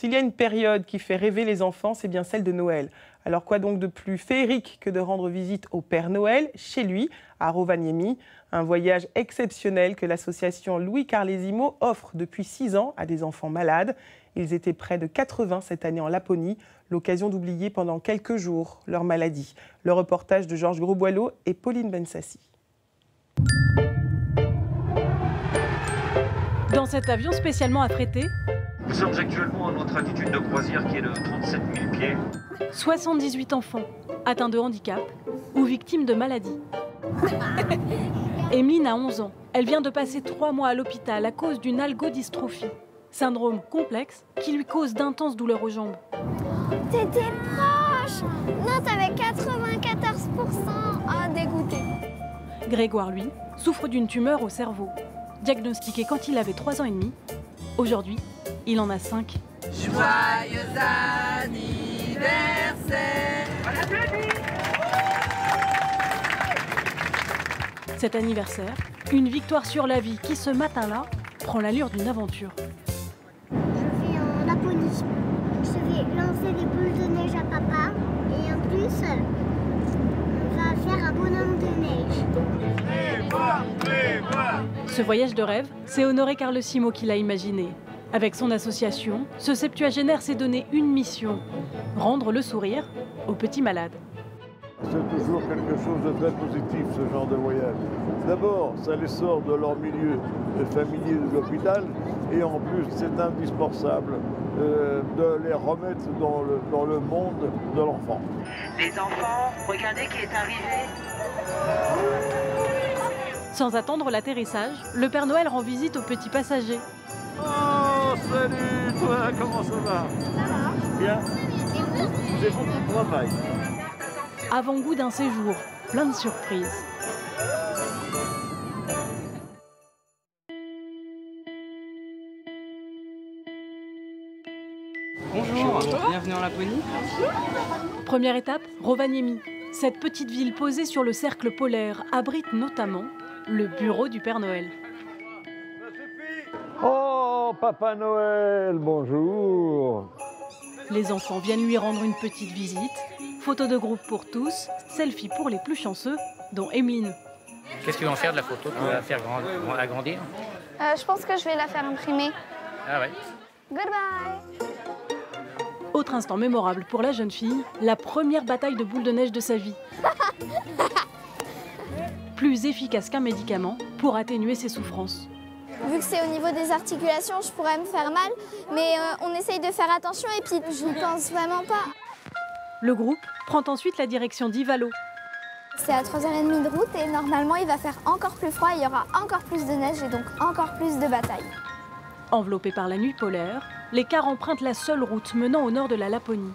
S'il y a une période qui fait rêver les enfants, c'est bien celle de Noël. Alors quoi donc de plus féerique que de rendre visite au Père Noël, chez lui, à Rovaniemi. Un voyage exceptionnel que l'association Louis Carlesimo offre depuis 6 ans à des enfants malades. Ils étaient près de 80 cette année en Laponie, l'occasion d'oublier pendant quelques jours leur maladie. Le reportage de Georges Grosboileau et Pauline Bensassi. Dans cet avion spécialement affrété, nous sommes actuellement à notre altitude de croisière qui est de 37 000 pieds. 78 enfants atteints de handicap ou victimes de maladies. Emeline a 11 ans. Elle vient de passer 3 mois à l'hôpital à cause d'une algodystrophie. Syndrome complexe qui lui cause d'intenses douleurs aux jambes. T'étais proche! Non, t'avais 94%. Ah, dégoûté. Grégoire, lui, souffre d'une tumeur au cerveau. Diagnostiqué quand il avait 3 ans et demi, aujourd'hui, il en a 5. Joyeux anniversaire! Cet anniversaire, une victoire sur la vie qui, ce matin-là, prend l'allure d'une aventure. Je vais en Laponie. Je vais lancer des boules de neige à papa. Et en plus, on va faire un bonhomme de neige. Ce voyage de rêve, c'est Honoré Carlesimo qui l'a imaginé. Avec son association, ce septuagénaire s'est donné une mission, rendre le sourire aux petits malades. C'est toujours quelque chose de très positif, ce genre de voyage. D'abord, ça les sort de leur milieu familier de l'hôpital, et en plus, c'est indispensable de les remettre dans le monde de l'enfant. Les enfants, regardez qui est arrivé. Sans attendre l'atterrissage, le Père Noël rend visite aux petits passagers. Oh, salut toi, comment ça va? Ça va. Bien. J'ai beaucoup de travail. Avant-goût d'un séjour, plein de surprises. Bonjour, bienvenue en Laponie. Première étape, Rovaniemi. Cette petite ville posée sur le cercle polaire abrite notamment le bureau du Père Noël. Oh, Papa Noël, bonjour. Les enfants viennent lui rendre une petite visite. Photo de groupe pour tous, selfie pour les plus chanceux, dont Emeline. Qu'est-ce qu'ils vont faire de la photo? Tu vas la faire agrandir? Je pense que je vais la faire imprimer. Ah ouais. Goodbye. Autre instant mémorable pour la jeune fille, la première bataille de boules de neige de sa vie. Plus efficace qu'un médicament pour atténuer ses souffrances. Vu que c'est au niveau des articulations, je pourrais me faire mal, mais on essaye de faire attention et puis je n'y pense vraiment pas. Le groupe prend ensuite la direction d'Ivalo. C'est à 3h30 de route et normalement il va faire encore plus froid, il y aura encore plus de neige et donc encore plus de batailles. Enveloppés par la nuit polaire, les cars empruntent la seule route menant au nord de la Laponie.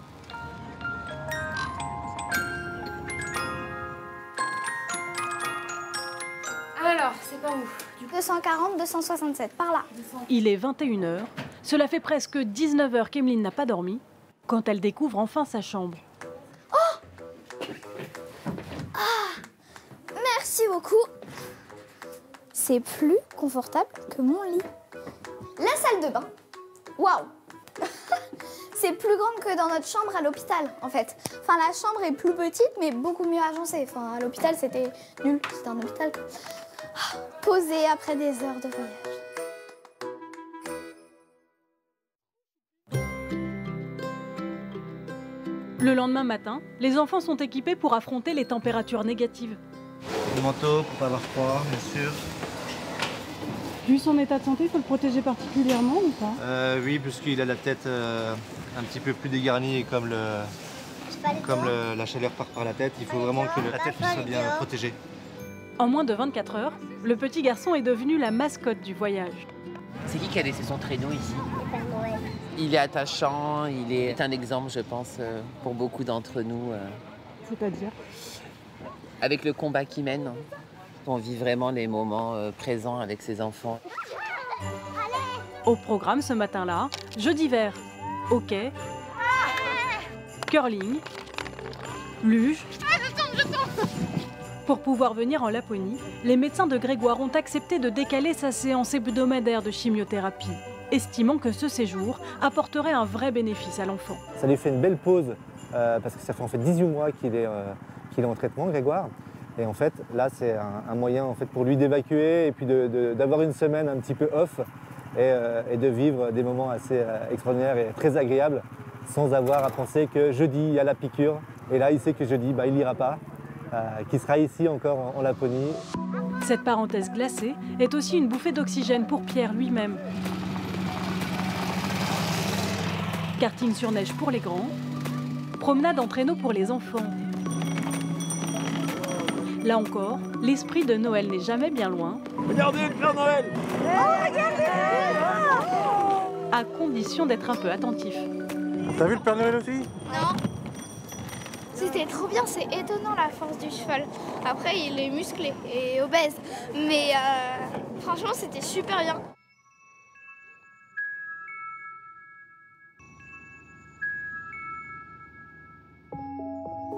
Alors, c'est par où? 240, 267, par là. Il est 21h. Cela fait presque 19h qu'Emeline n'a pas dormi quand elle découvre enfin sa chambre. Oh! Ah! Merci beaucoup. C'est plus confortable que mon lit. La salle de bain. Waouh! C'est plus grande que dans notre chambre à l'hôpital, en fait. Enfin, la chambre est plus petite, mais beaucoup mieux agencée. Enfin, à l'hôpital, c'était nul. C'était un hôpital. Posé après des heures de voyage. Le lendemain matin, les enfants sont équipés pour affronter les températures négatives. Le manteau pour pas avoir froid, bien sûr. Vu son état de santé, il faut le protéger particulièrement ou pas? Oui, puisqu'il a la tête un petit peu plus dégarnie et comme la chaleur part par la tête, il faut vraiment que la tête soit bien protégée. En moins de 24 heures, le petit garçon est devenu la mascotte du voyage. C'est qui a laissé son traîneau ici? Il est attachant, il est un exemple, je pense, pour beaucoup d'entre nous. C'est-à-dire? Avec le combat qu'il mène, on vit vraiment les moments présents avec ses enfants. Au programme ce matin-là, jeux d'hiver, hockey, curling, luge. Pour pouvoir venir en Laponie, les médecins de Grégoire ont accepté de décaler sa séance hebdomadaire de chimiothérapie. estimant que ce séjour apporterait un vrai bénéfice à l'enfant. Ça lui fait une belle pause, parce que ça fait en fait 18 mois qu'il est en traitement, Grégoire. Et en fait, là, c'est un moyen en fait, pour lui d'évacuer et puis d'avoir une semaine un petit peu off et de vivre des moments assez extraordinaires et très agréables sans avoir à penser que jeudi, il y a la piqûre. Et là, il sait que jeudi, il n'ira pas, qu'il sera ici encore en Laponie. Cette parenthèse glacée est aussi une bouffée d'oxygène pour Pierre lui-même. Karting sur neige pour les grands, promenade en traîneau pour les enfants. Là encore, l'esprit de Noël n'est jamais bien loin. Regardez le Père Noël! À condition d'être un peu attentif. T'as vu le Père Noël aussi? Non. C'était trop bien, c'est étonnant la force du cheval. Après, il est musclé et obèse. Mais franchement, c'était super bien.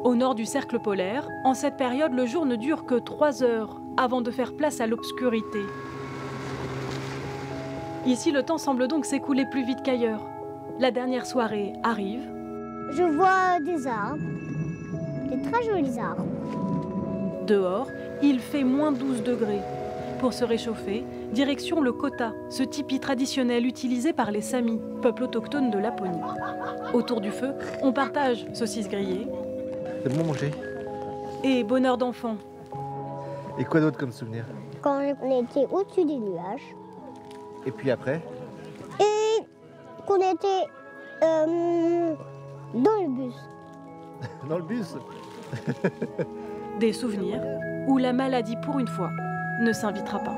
Au nord du cercle polaire, en cette période, le jour ne dure que 3 heures avant de faire place à l'obscurité. Ici, le temps semble donc s'écouler plus vite qu'ailleurs. La dernière soirée arrive. Je vois des arbres, des très jolis arbres. Dehors, il fait moins 12 degrés. Pour se réchauffer, direction le kota, ce tipi traditionnel utilisé par les Samis, peuple autochtone de Laponie. Autour du feu, on partage saucisses grillées. C'est bon manger. Et bonheur d'enfant. Et quoi d'autre comme souvenir? Quand on était au-dessus des nuages. Et puis après? Et qu'on était dans le bus. Dans le bus? Des souvenirs où la maladie, pour une fois, ne s'invitera pas.